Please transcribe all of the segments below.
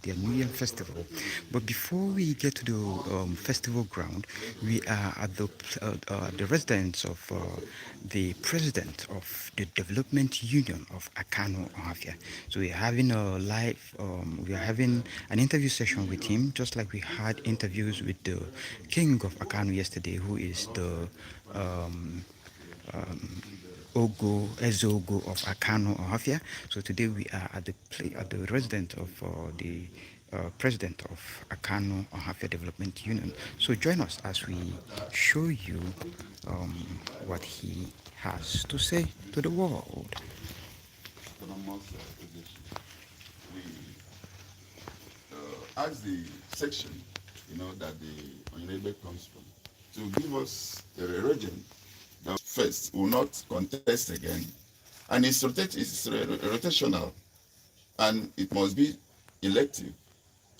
their New Year festival. But before we get to the festival ground, we are at the residence of the president of the Development Union of Akanu, Ohafia. So we are having a we are having an interview session with him, just like we had interviews with the king of Akanu yesterday, who is the um, um, Ezogo of Akano, Ohafia. So today we are at the residence of the president of Akano Ohafia Development Union. So join us as we show you what he has to say to the world. Autonomous position. We ask the section, that the Onyebe comes from, to give us a regent that first will not contest again, and it's rotational, and it must be elective.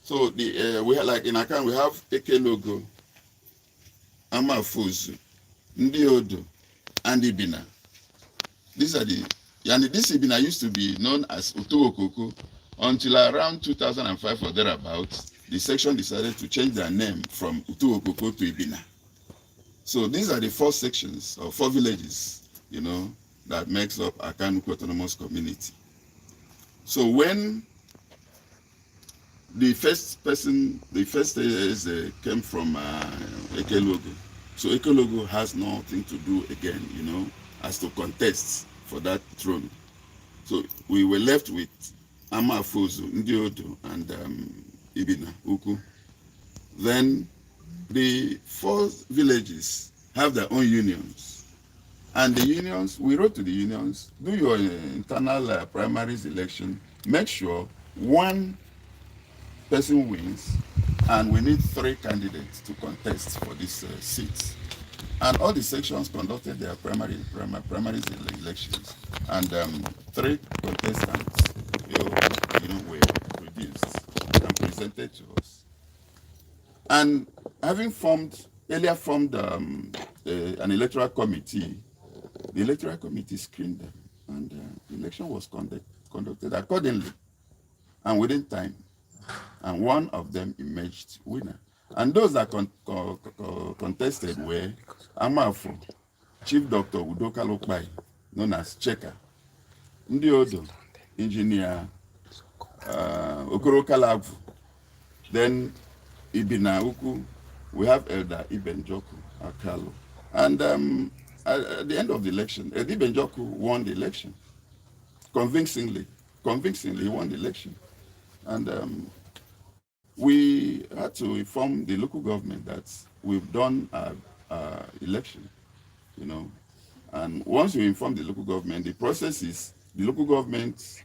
So we have, like in Akan, we have Eke Logo, Amafuzu, Ndiodo, and Ibina. These are and this Ibina used to be known as Utuokoko until around 2005 or thereabouts. The section decided to change their name from Utuokoko to Ibina. So these are the four sections or four villages, that makes up Akanu Autonomous Community. So when the first came from Ekelogo. So Ekelogo has nothing to do again, as to contest for that throne. So we were left with Amafozu, Ndiodo, and Ibina, Uku. Then the four villages have their own unions. And the unions, we wrote to the unions, do your internal primaries election, make sure one person wins, and we need 3 candidates to contest for this seat. And all the sections conducted their primaries elections, and 3 contestants, were produced and presented to us. And having earlier formed an electoral committee, the electoral committee screened them, and the election was conducted accordingly and within time. And one of them emerged winner. And those that contested were Amafo, Chief Dr. Udoka Lokpai, known as Cheka, Ndiodo, Engineer Okoro Kalavu, then Ibina Uku, we have Elder Iben Joku Akalo. And at the end of the election, Iben Joku won the election. Convincingly he won the election. And we had to inform the local government that we've done our election, And once you inform the local government, the process is the local government,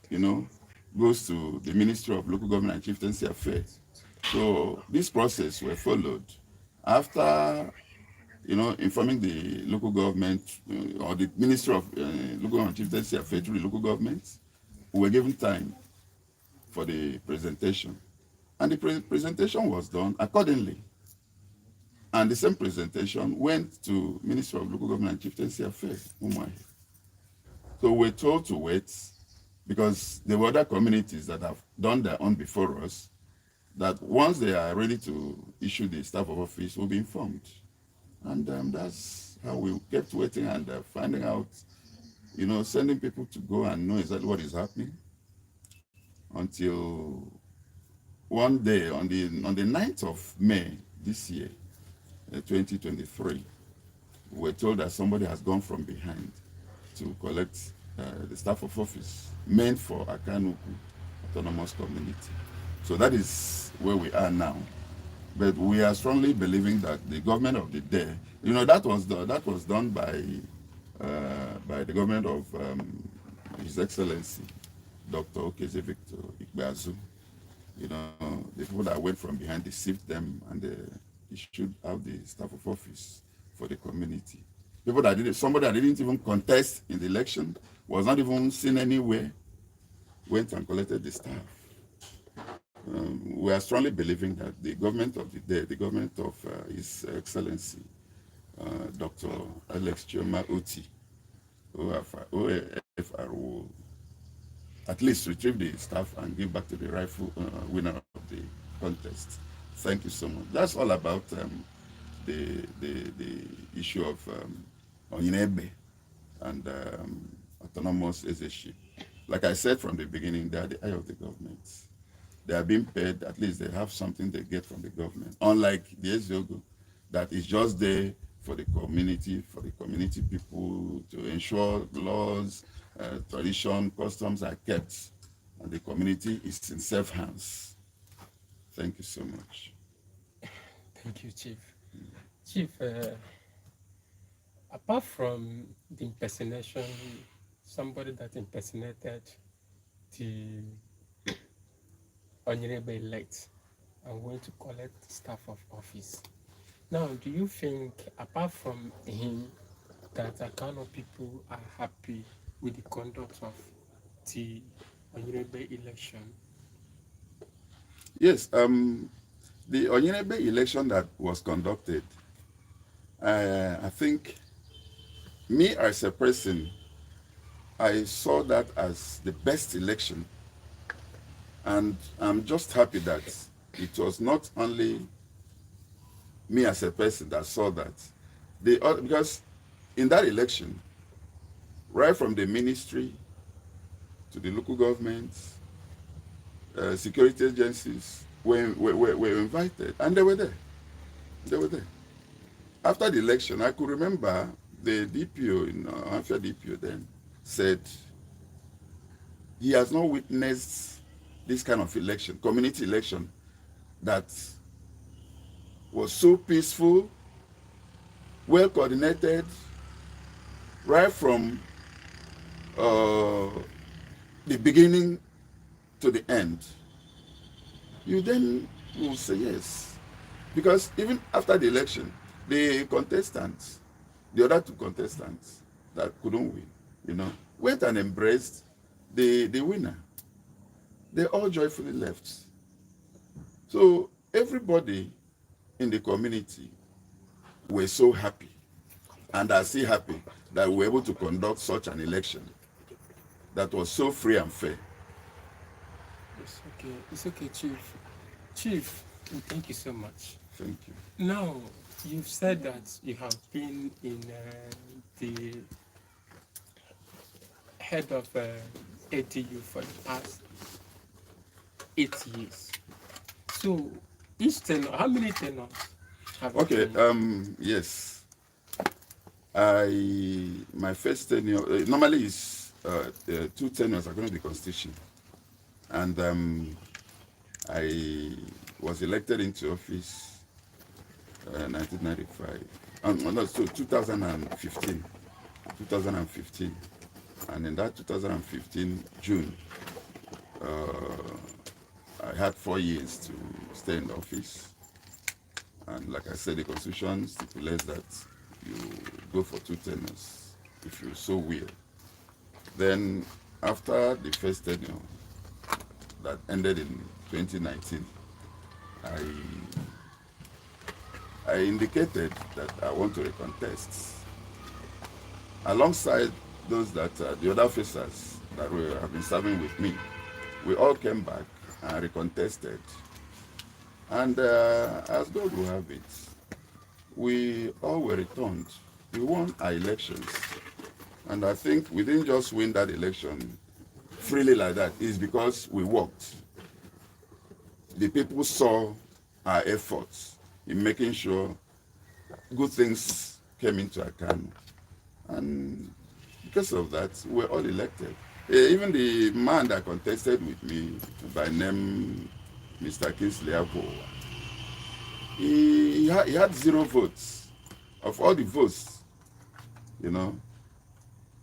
goes to the Ministry of Local Government and Chieftaincy Affairs. So this process were followed. After, informing the local government or the Ministry of Local Government and Chieftaincy Affairs through the local government, we were given time for the presentation. And the presentation was done accordingly. And the same presentation went to Ministry of Local Government and Chieftaincy Affairs, Umuahi. So we're told to wait, because there were other communities that have done their own before us, that once they are ready to issue the staff of office, we'll be informed. And that's how we kept waiting and finding out, sending people to go and know exactly what is happening, until one day on the 9th of May this year, 2023, we were told that somebody has gone from behind to collect the staff of office meant for Akanu Autonomous Community. So that is where we are now. But we are strongly believing that the government of the day, that was done by the government of His Excellency Dr. Okeze Victor Ikbeazu. The people that went from behind deceived them, and they should have the staff of office for the community. Somebody that didn't even contest in the election, was not even seen anywhere, went and collected the staff. We are strongly believing that the government of the day, the government of His Excellency Dr. Alex Chioma Oti, OFR, will at least retrieve the staff and give back to the rightful winner of the contest. Thank you so much. That's all about the issue of Onyinebe and autonomous ownership. Like I said from the beginning, they are the eye of the government. They are being paid, at least they have something they get from the government. Unlike the Eziogo, that is just there for the community people to ensure laws, tradition, customs are kept, and the community is in safe hands. Thank you so much. Thank you, Chief. Chief, apart from the impersonation, somebody that impersonated the honorable elect and went to collect staff of office. Now, do you think, apart from him, that Akanu people are happy with the conduct of the honorable election? Yes, the Onyinebe election that was conducted, I think me as a person, I saw that as the best election. And I'm just happy that it was not only me as a person that saw that. Because in that election, right from the ministry to the local governments, security agencies were invited, and they were there. They were there. After the election, I could remember the DPO in Ohafia DPO then said he has not witnessed this kind of election, community election, that was so peaceful, well coordinated, right from the beginning to the end. You then will say yes. Because even after the election, the contestants, the other two contestants that couldn't win, went and embraced the winner. They all joyfully left. So everybody in the community were so happy and are still happy that we were able to conduct such an election that was so free and fair. It's okay, Chief. Chief, thank you so much. Thank you. Now, you've said that you have been in the head of ATU for the past 8 years. So, each tenure, how many tenures have you been? Yes. My first tenure, normally is 2 tenures according to the Constitution. And I was elected into office 1995. So 2015. And in that 2015 June, I had 4 years to stay in the office. And like I said, the Constitution stipulates that you go for 2 tenures if you so will. Then after the first tenure that ended in 2019, I indicated that I want to recontest. Alongside those that the other officers that have been serving with me, we all came back and recontested. And as God will have it, we all were returned. We won our elections. And I think we didn't just win that election freely like that. It's because we worked. The people saw our efforts in making sure good things came into Akanu. And because of that, we were all elected. Even the man that contested with me, by name Mr. Kingsley Akowa, he had 0 votes. Of all the votes,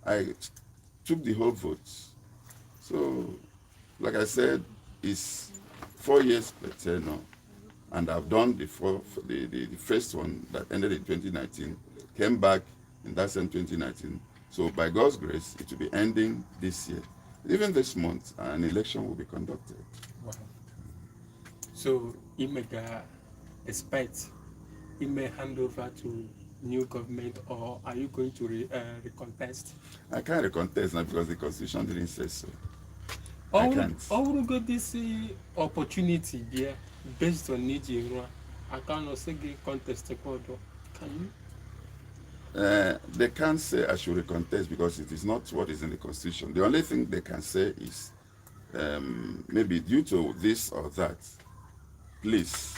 I took the whole votes. So, like I said, it's 4 years per tenure, and I've done the first one that ended in 2019, came back in that same 2019. So by God's grace, it will be ending this year. Even this month, an election will be conducted. Wow. So, Imega, despite, he may hand over to new government, or are you going to recontest? I can't recontest now because the Constitution didn't say so. I can't. How will you get this opportunity there based on Niji, Akanu say contest can you? They can't say I should recontest because it is not what is in the constitution. The only thing they can say is maybe due to this or that, please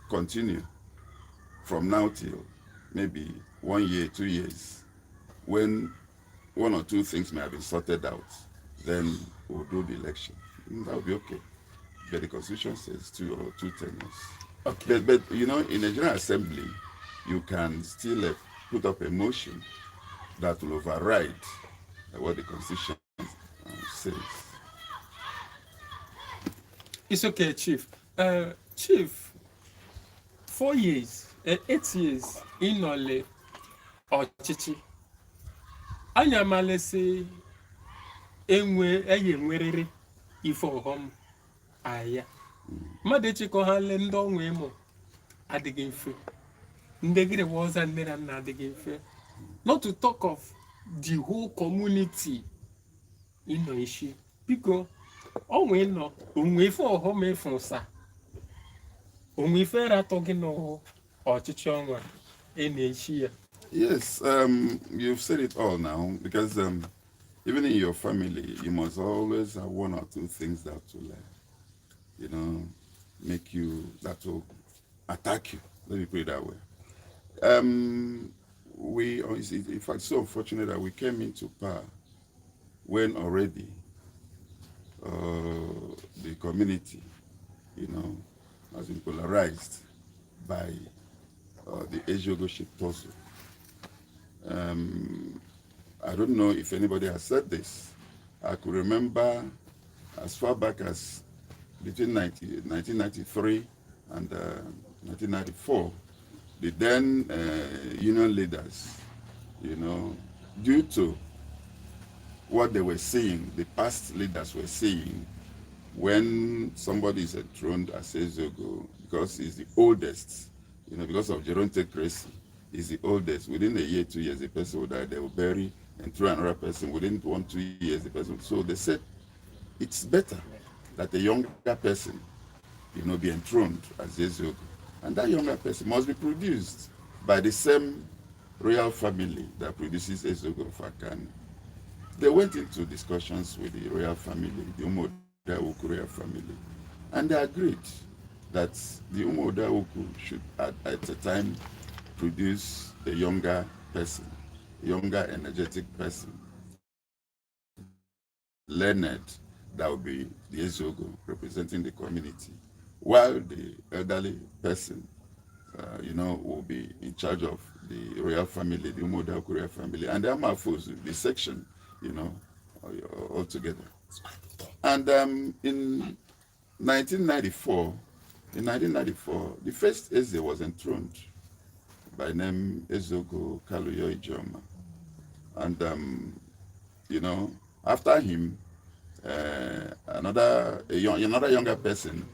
continue from now till maybe 1 year, 2 years, when one or two things may have been sorted out, then we'll do the election. That will be okay. But the constitution says 2 tenures. Okay. But you know, in a general assembly, you can still put up a motion that will override what the constitution says. It's okay, Chief. Chief, 4 years, 8 years in Ole or Chichi. Anya malese enwerere ife ọghọm ahịa. Mmadụ echekọ ha le ndị ọnwa ịmụ adịghị mfe. Ndị gịrị wọza nne na nna adịghị mfe. Not to talk of the whole community ịnọ ishi. Biko, ọnwa ịnọ, onwe ife ọghọm efu nsa. Onwe ife ratọ gị n'ọhụ ọchịchị ọnwa ị na-echi ya. Yes, you've said it all now, because even in your family, you must always have 1 or 2 things that will, you know, make you, that will attack you. Let me put it that way. It's in fact so unfortunate that we came into power when already the community, you know, has been polarized by the Ejogo puzzle. I don't know if anybody has said this. I could remember as far back as between 1993 and 1994, the then union leaders, you know, due to what they were seeing, the past leaders were seeing, when somebody is enthroned as Ezogo, because he's the oldest, you know, because of gerontocracy, he's the oldest. Within a year, 2 years, the person will die. They will bury and throw another person. Within 1, 2 years, the person. So they said it's better that a younger person, you know, be enthroned as Ezogo, and that younger person must be produced by the same royal family that produces Ezogo of Akanu. They went into discussions with the royal family, the Umoda Uku royal family, and they agreed that the Umoda Uku should at a time produce a younger person, a younger energetic person, learned, that will be the Ezogo representing the community, while the elderly person, you know, will be in charge of the royal family, the Umoda Uku royal family, and the Amafozu, the section, you know, all together. And in 1994, the first Eze was enthroned by name Ezogo Kaluyo Ijoma. And, you know, after him, another younger person,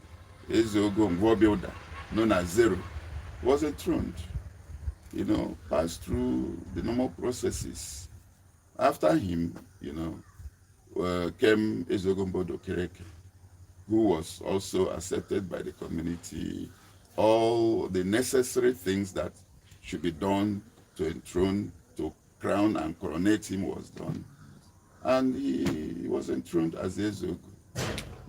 Ezogo Ngwobilda, known as Zero, was enthroned, you know, passed through the normal processes. After him, you know, came Ezogo Mbodo Kereke, who was also accepted by the community. All the necessary things that should be done to enthrone, to crown and coronate him was done. And he was enthroned as Ezogo.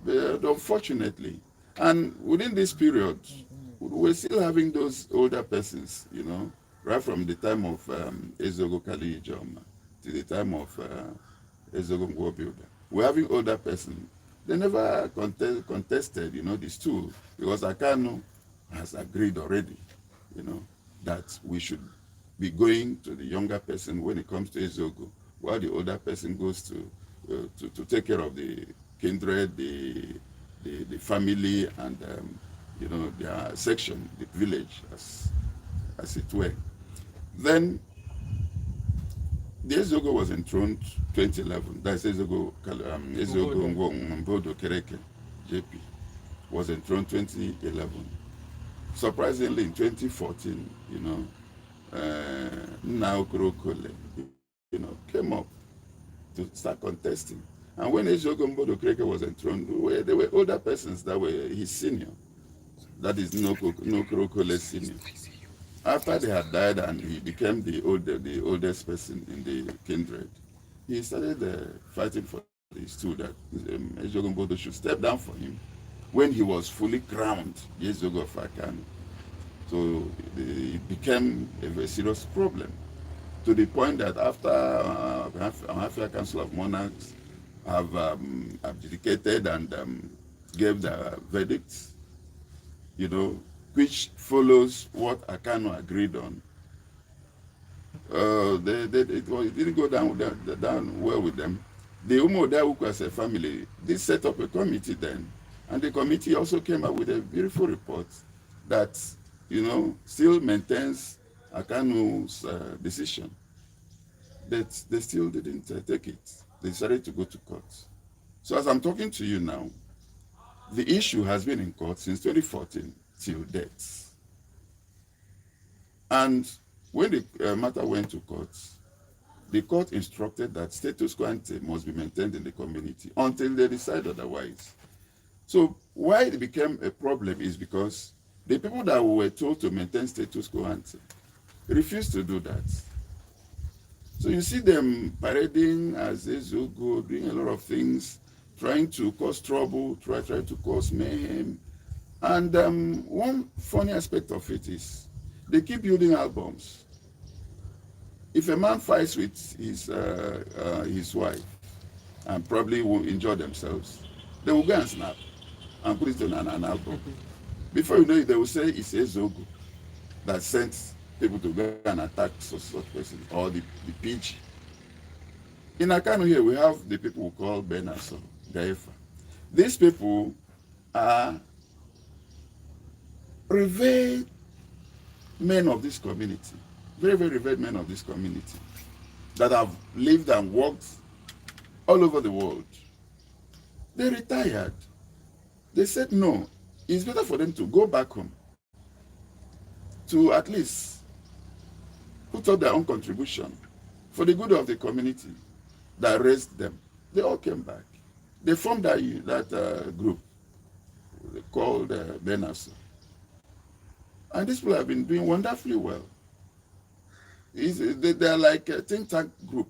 But unfortunately, and within this period, we're still having those older persons, you know, right from the time of Ezogo Kali Ijoma to the time of Ezogo Ngwobilda. We're having older persons. They never contested, you know, the stool, because Akanu has agreed already, you know, that we should be going to the younger person when it comes to Ezogo, while the older person goes to take care of the kindred, the family, and you know, their section, the village, as it were. Then the Ezogo was enthroned 2011. That's Ezogo Mbodo Kereke, JP, was enthroned 2011. Surprisingly, in 2014, you know, Nnaokorokole, you know, came up to start contesting. And when Ezogo Mbodo Kereke was enthroned, there were older persons that were his senior that is Nokrokole Senior. After they had died and he became the oldest person in the kindred, he started fighting for the stool that Ejogombodo should step down for him when he was fully crowned the Ezogo of Akanu. So it became a very serious problem, to the point that after Ohafia Council of Monarchs have abdicated and gave their verdicts, which follows what Akanu agreed on. It didn't go down well with them. The Umoda Ukwase family did set up a committee then, and the committee also came up with a beautiful report that, still maintains Akanu's decision. But they still didn't take it. They decided to go to court. So as I'm talking to you now, the issue has been in court since 2014 till date. And when the matter went to court, the court instructed that status quo ante must be maintained in the community until they decide otherwise. So why it became a problem is because the people that were told to maintain status quo ante refused to do that. So you see them parading as Ezogo, doing a lot of things, trying to cause trouble, try to cause mayhem. And one funny aspect of it is they keep building albums. If a man fights with his wife and probably will enjoy themselves, they will go and snap and put it on an album. Before you know it, they will say it's Ezogo that sent people to go and attack such person, or the PG. In Akanu here, we have the people who call Benaso, Gaifa. These people are revered men of this community, very, very revered men of this community, that have lived and worked all over the world. They retired. They said no, it's better for them to go back home, to at least put up their own contribution for the good of the community that raised them. They all came back. They formed that group called Benaso. And these people have been doing wonderfully well. They're like a think tank group.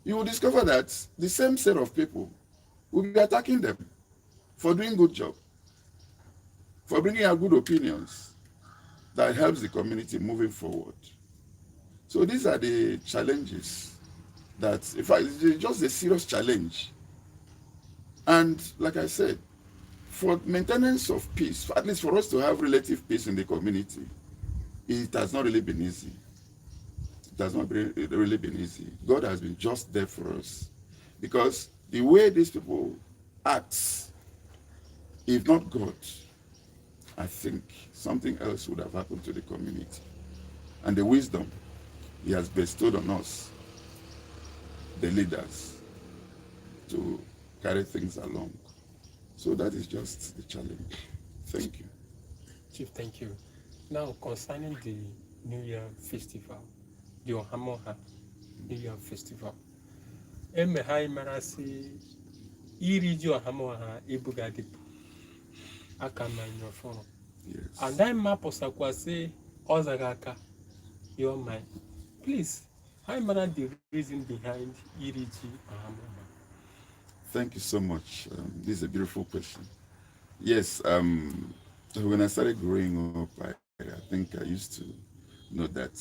You will discover that the same set of people will be attacking them for doing good job, for bringing out good opinions that helps the community moving forward. So these are the challenges that, in fact, it's just a serious challenge. And like I said, for maintenance of peace, at least for us to have relative peace in the community, it has not really been easy. It has not really been easy. God has been just there for us. Because the way these people act, if not God, I think something else would have happened to the community. And the wisdom he has bestowed on us, the leaders, to carry things along. So that is just the challenge. Thank you. Chief, thank you. Now, concerning the New Year Festival, the Ohamoha New Year Festival, Emehai Marasi, Iriji Ohamoha Ibugadipu, Akama in your phone. Yes. And then Maposakwase, Ozagaka, your mind. Please, how many the reason behind Iriji Ohamoha? Thank you so much. This is a beautiful question. Yes, when I started growing up, I think I used to know that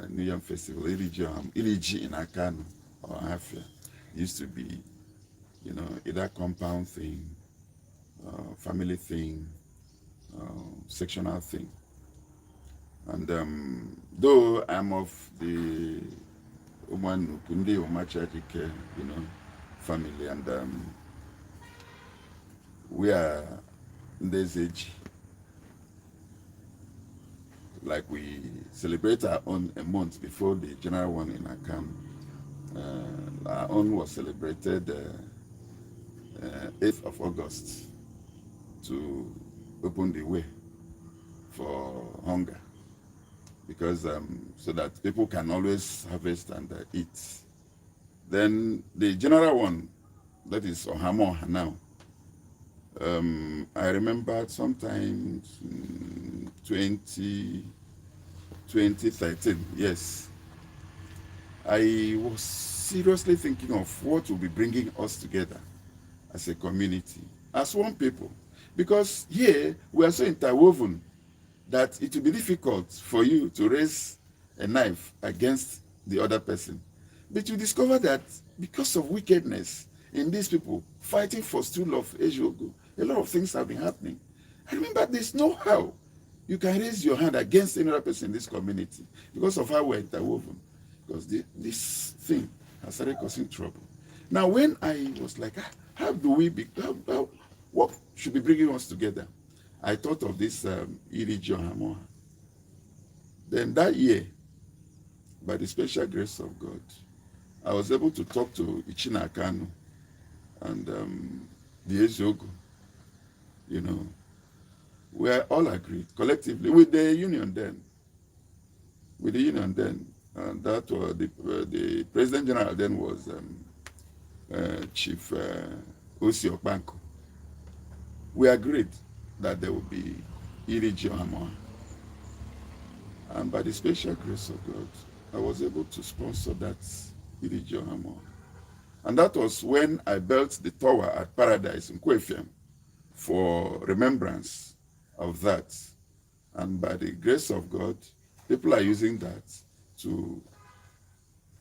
New Yam Festival, Iliji in Akanu or Ohafia, used to be, either compound thing, family thing, sectional thing. And though I'm of the Uman Ukundi Umachajike, family, and we are in this age, like we celebrate our own a month before the general one in Akanu. Our own was celebrated 8th of August to open the way for hunger, because so that people can always harvest and eat. Then the general one, that is Ohamoha now, I remember sometime 2013, yes, I was seriously thinking of what will be bringing us together as a community, as one people. Because here we are so interwoven that it will be difficult for you to raise a knife against the other person. But you discover that because of wickedness in these people fighting for stool of Ejogo, a lot of things have been happening. I remember there's no how you can raise your hand against any other person in this community because of how we're interwoven. Because this thing has started causing trouble. Now, when I was like, how do we be, what should be bringing us together? I thought of this Iriji Ohamoha. Then that year, by the special grace of God, I was able to talk to Ichina Akanu and the Ezogo. You know, we all agreed collectively with the union then. With the union then, and that was the President General then was Chief Osi Okpanko. We agreed that there would be Iriji Ohamoha. And by the special grace of God, I was able to sponsor that Iriji Ohamoha. And that was when I built the tower at Paradise in Ohafia for remembrance of that. And by the grace of God, people are using that to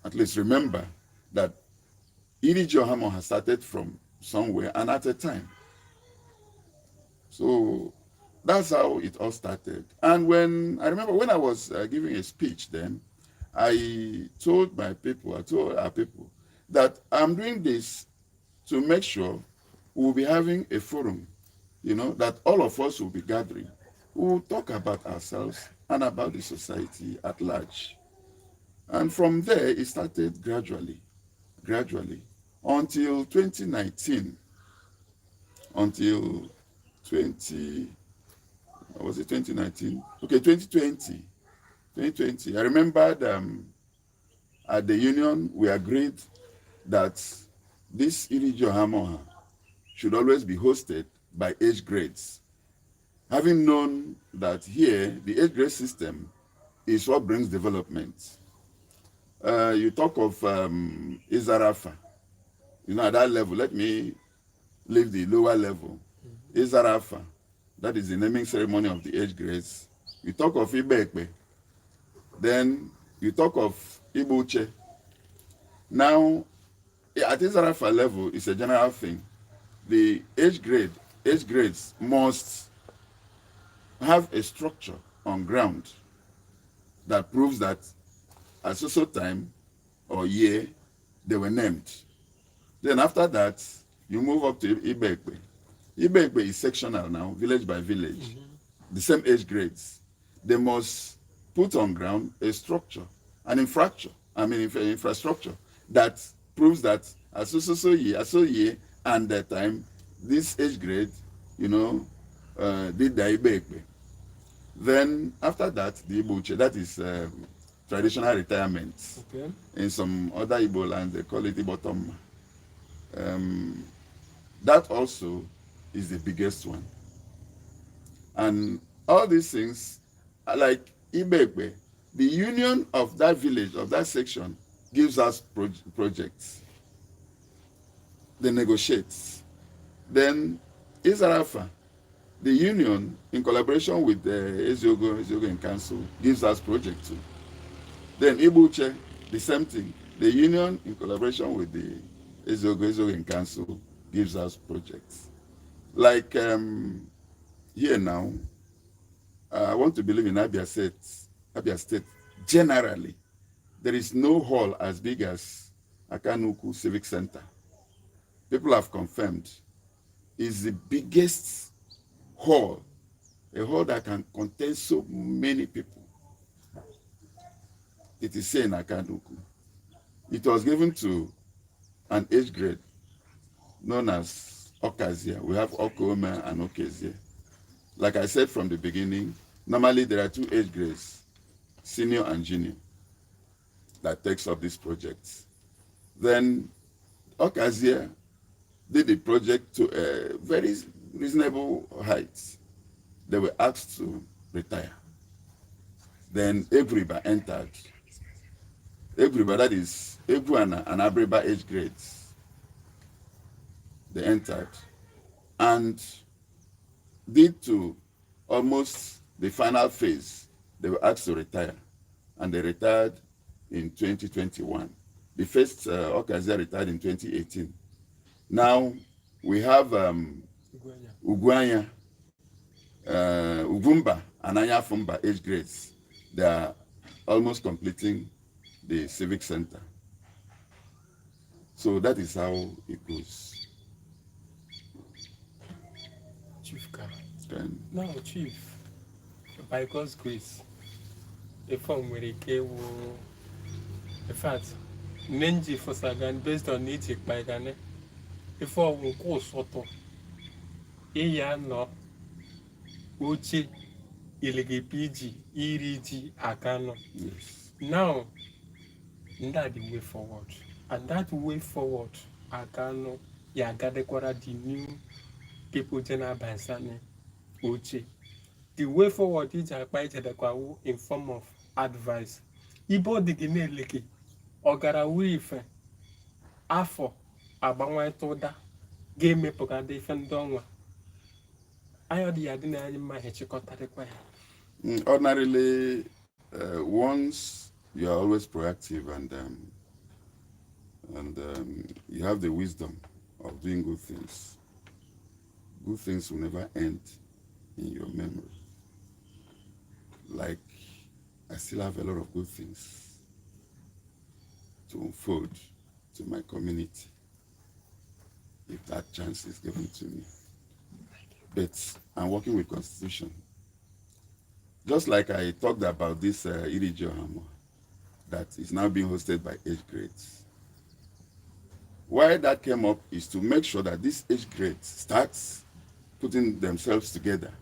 at least remember that Iriji Ohamoha started from somewhere and at a time. So that's how it all started. And when I remember when I was giving a speech then, I told our people that I'm doing this to make sure we'll be having a forum, that all of us will be gathering. We'll talk about ourselves and about the society at large. And from there, it started gradually, until 2019, until 20, was it 2019? Okay, 2020. I remembered at the union, we agreed that this Iriji Ohamoha should always be hosted by age grades. Having known that here, the age grade system is what brings development. You talk of Izarafa, at that level, let me leave the lower level. Izarafa, that is the naming ceremony of the age grades. You talk of Ibekbe, then you talk of Ibuche. Now, at Izarafa level, it's a general thing. The age grades must have a structure on ground that proves that at so time or year they were named. Then after that, you move up to Ibekbe. Ibekbe is sectional now, village by village. The same age grades. They must put on ground a structure, an infrastructure that proves that at so year, and that time, this age grade, did the Ibekbe. Then after that, the Ibuche, that is traditional retirement. Okay. In some other Igbo lands, they call it Ibotom. That also is the biggest one. And all these things, like Ibekbe, the union of that village, of that section, gives us projects. They negotiate. Then Izarafa, the union, in collaboration with the Ezogo in Council, gives us projects too. Then Ibuche, the same thing. The union, in collaboration with the Ezogo in Council, gives us projects. Like here now, I want to believe in Abia State. Generally, there is no hall as big as Akanu Civic Center. People have confirmed is the biggest hall, a hall that can contain so many people. It is here in Akanuku. It was given to an age grade known as Okazia. We have Okome and Okezia. Like I said from the beginning, normally there are two age grades, senior and junior, that takes up this project. Then Okazia did the project to a very reasonable height, they were asked to retire. Then Egriba entered. Egriba, that is Egwu and Abriba age grades. They entered and did to almost the final phase. They were asked to retire, and they retired in 2021. The first Okazia retired in 2018. Now we have Ugwanya, Ugumba, and Anyafumba age grades. They are almost completing the civic center. So that is how it goes. Chief Car. And Now, Chief, by God's grace, if I'm with a in fact, Nenji for Sagan based on it by Gane, if I will go Soto, Iya no, Uchi, Iligipiji, Iriji, Akanu. yes. Now, that's the way forward. And that way forward, Akanu, Yagadekwara, the new people, General Bansani, Uchi. The way forward is in form of advice. Ibo digine leke ogara wife afọ agbanwe tụda ga-emepụta dị ife ndị ọnwa anyị dị ya dị na anyị mma hechikọtarịkwa ya. Ordinarily, once you are always proactive and you have the wisdom of doing good things will never end in your memory. Like, I still have a lot of good things to unfold to my community if that chance is given to me. But I'm working with Constitution. Just like I talked about this Iriji Ohamo that is now being hosted by age grades. Why that came up is to make sure that this age grades starts putting themselves together.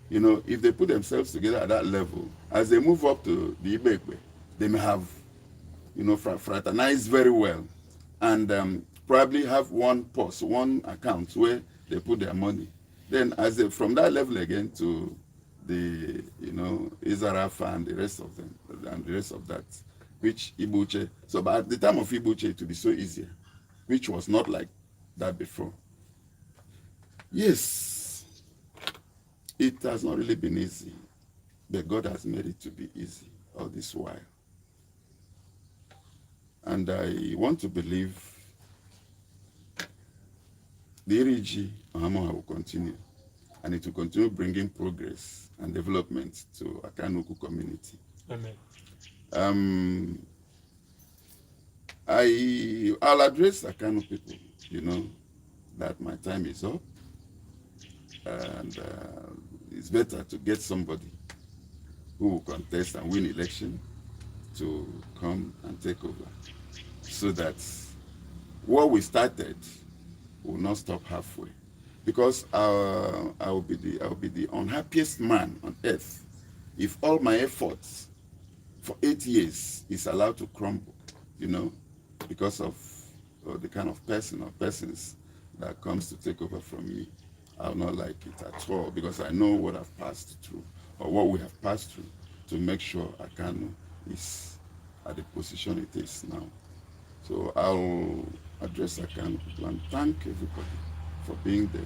You know, if they put themselves together at that level, as they move up to the Ibekwe, they may have, you know, fraternized very well and probably have one purse, one account where they put their money. Then as they, from that level again to the, you know, Izarafa and the rest of them, and the rest of that, which Ibuche, so but at the time of Ibuche, it would be so easier, which was not like that before. Yes, it has not really been easy, but God has made it to be easy all this while. And I want to believe the Iriji Ohamo will continue, and it will continue bringing progress and development to Akanuku community. Amen. I'll address Akanu people, you know, that my time is up, and it's better to get somebody who will contest and win election to come and take over, so that what we started will not stop halfway. Because I will be the unhappiest man on earth if all my efforts for 8 years is allowed to crumble, you know, because of the kind of person or persons that comes to take over from me. I will not like it at all, because I know what I've passed through, or what we have passed through, to make sure Akanu is at the position it is now. So I'll address Akanu and thank everybody for being there.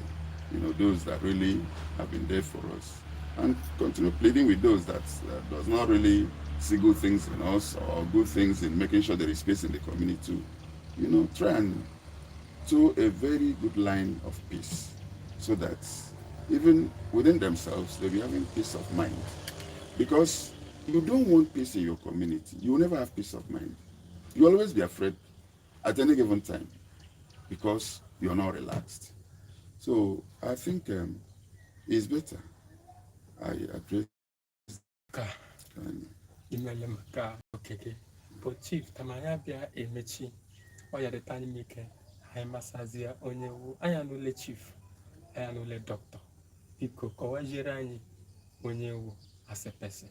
You know, those that really have been there for us, and continue pleading with those that does not really see good things in us, or good things in making sure there is space in the community to, you know, try and to a very good line of peace, so that even within themselves they'll be having peace of mind. Because you don't want peace in your community, you will never have peace of mind. You'll always be afraid at any given time, because you're not relaxed. So I think it's better I address. Imele maka okeke. But Chief, tamanya bia emechi. Oya de tani mike. Hai masazia onye wu. Aya nule Chief. Aya nule Doctor. Biko kowa jirani onye wu as a person.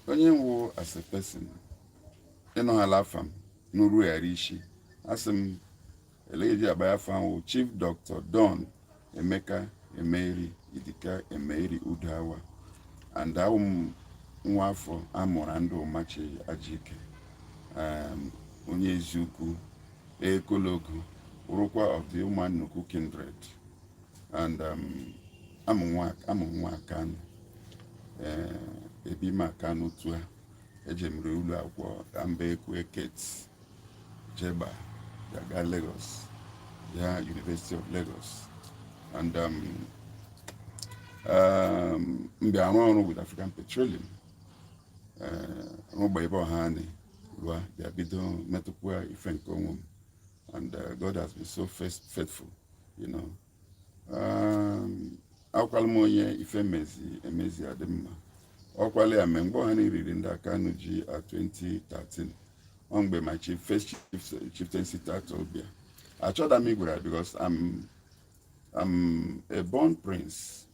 Onye wu as a person. Eno halafam nuru yarishi. Asem Eleji abaya fan Chief Dr. Don Emeka Emeri Idika Emeri Udawa, and nwafọ amụrụ ndụ machi Ajike, onye eziukwu ekologo, urukwa of the Umanuku kindred, and amụ nwa Akanu, ebima Akanu tua ejemri ụlọ akwụkwọ ambe Eket Jeba Yaga Lagos, University of Lagos, and mbe arụ with African Petroleum, they bido metụkwa ife nke onwe, and God has been so faithful, you know. Akwala m onye ife emezi adị mma. Ọkwala ya mgbe mgbe ọha na-eriri ndị Akanu ji 2013, mgbe my first chieftaincy title bịa. Achọda m igwara because I'm a born prince.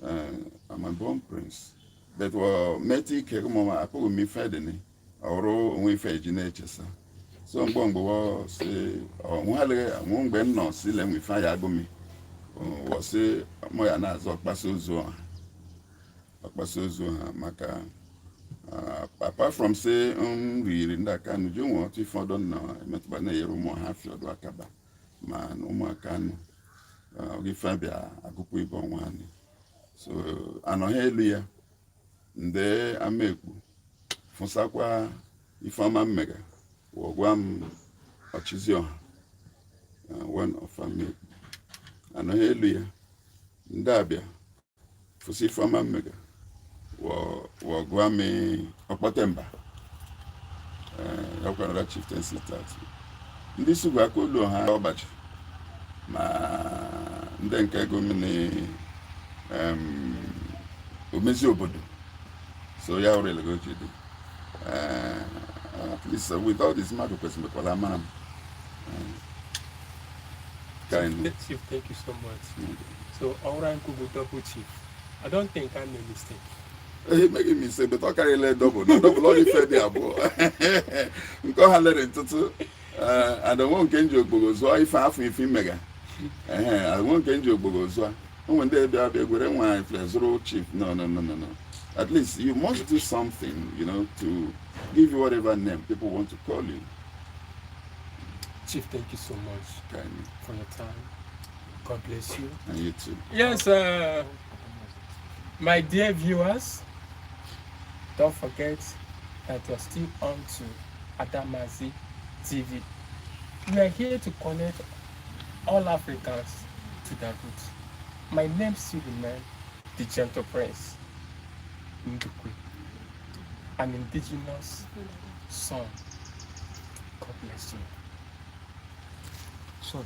I'm a born prince. But meti ike mama apụghị m ife dị ni ọrụ onwe ife eji na-echesa. So mgbe ọ sị mgbe m nọ si le nwe ife ya agụ mi ọ sị mụ ya na-azụ ọkpasa ozu ha maka apart from say riri ndị Akanu ji nwe otu ife ọdọ na emetụba na-eyere ụmụ Ohafia ọdụ akaba ma na ụmụ Akanu oge ife abịa agụkwa ibe ọnwa anyị. So anọghị elu ya nde amekpu fụsakwa ifeọma mmega wọgwa m ọchịzi ọha one of amekpu anọghị elu ya ndị abịa fụsị ifeọma mmega wọgwa m ọkpọte mba yakwanara chieftaincy title. Ndị sugwu aka ụlọ ha ọbachi ma ndị nke gomini omezi obodo, so ya already go to do. At least with all this matter, question because I'm Chief, thank you so much. So Oran Kubu double chief. I don't think I made a mistake. He making me say, but I carry a double only fair the abo. Go handle it too. I don't want Kenjo Bogozo if I have me mega. I won't Kenjo Bogozo. When they be a one zero chief. No. At least you must do something, you know, to give you whatever name people want to call you. Chief, thank you so much for your time. God bless you. And you too. Yes, my dear viewers, don't forget that you're still on to Adamazi TV. We are here to connect all Africans to their roots. My name still remains the Gentle Prince Ndukwe, an indigenous son. God bless you. Sorry.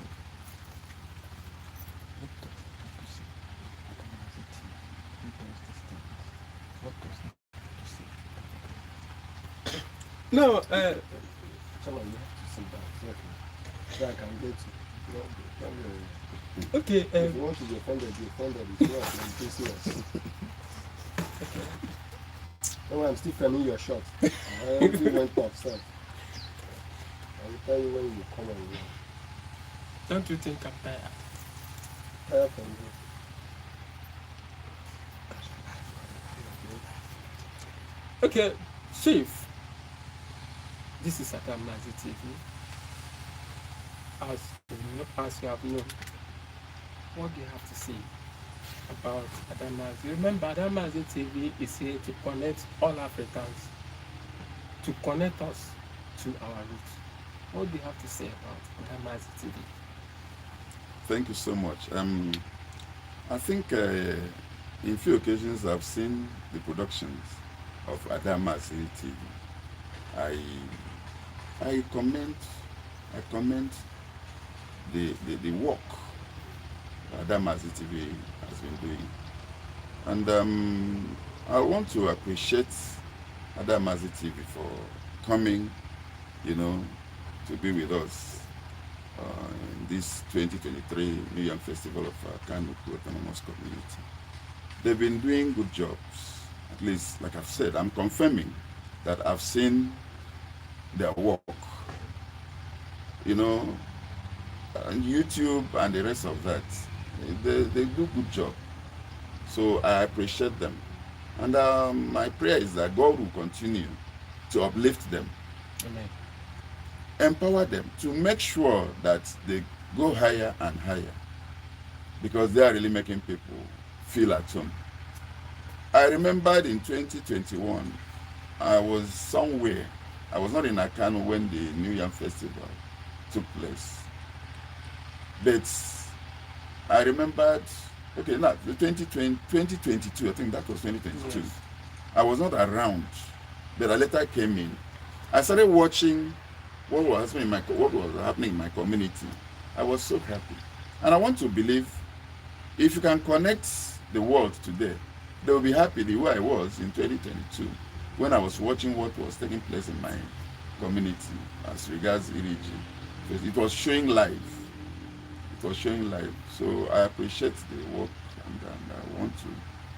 No, come on, you have to sit down. So I can get you. Okay. If you want to be offended, it's not serious. Okay. No, I'm still filming your shot. I already went upstairs. I will tell you when you come and go. Don't you think I'm tired? Tired from you. Okay, Chief. This is Adamazi TV. As you have known, what do you have to say about Adamazi? Remember, Adamazi TV is here to connect all Africans, to connect us to our roots. What do you have to say about Adamazi TV? Thank you so much. I think in few occasions I've seen the productions of Adamazi TV. I comment the work Adamazi TV has been doing, and I want to appreciate Adamazi TV for coming, you know, to be with us in this 2023 New Young Festival of Akanu Autonomous Community. They've been doing good jobs. At least, like I've said, I'm confirming that I've seen their work. You know, and YouTube and the rest of that. They do good job. So I appreciate them. And my prayer is that God will continue to uplift them, Amen. empower them to make sure that they go higher and higher, because they are really making people feel at home. I remembered in 2021, I was somewhere. I was not in Akanu when the New Yam Festival took place. But I remembered, okay, now the 2022, I think that was 2022. Yes. I was not around, but I later came in. I started watching what was happening in my community. I was so happy. And I want to believe if you can connect the world today, they will be happy the way I was in 2022 when I was watching what was taking place in my community as regards Iriji. It was showing live. It was showing live. So I appreciate the work, and I want to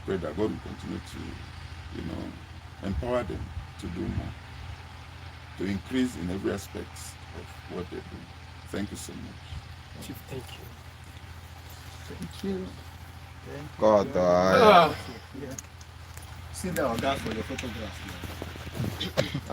pray that God will continue to, empower them to do more, to increase in every aspect of what they do. Thank you so much. Chief, thank you. Thank you. God, Ah. Sit down, guys, for your photograph.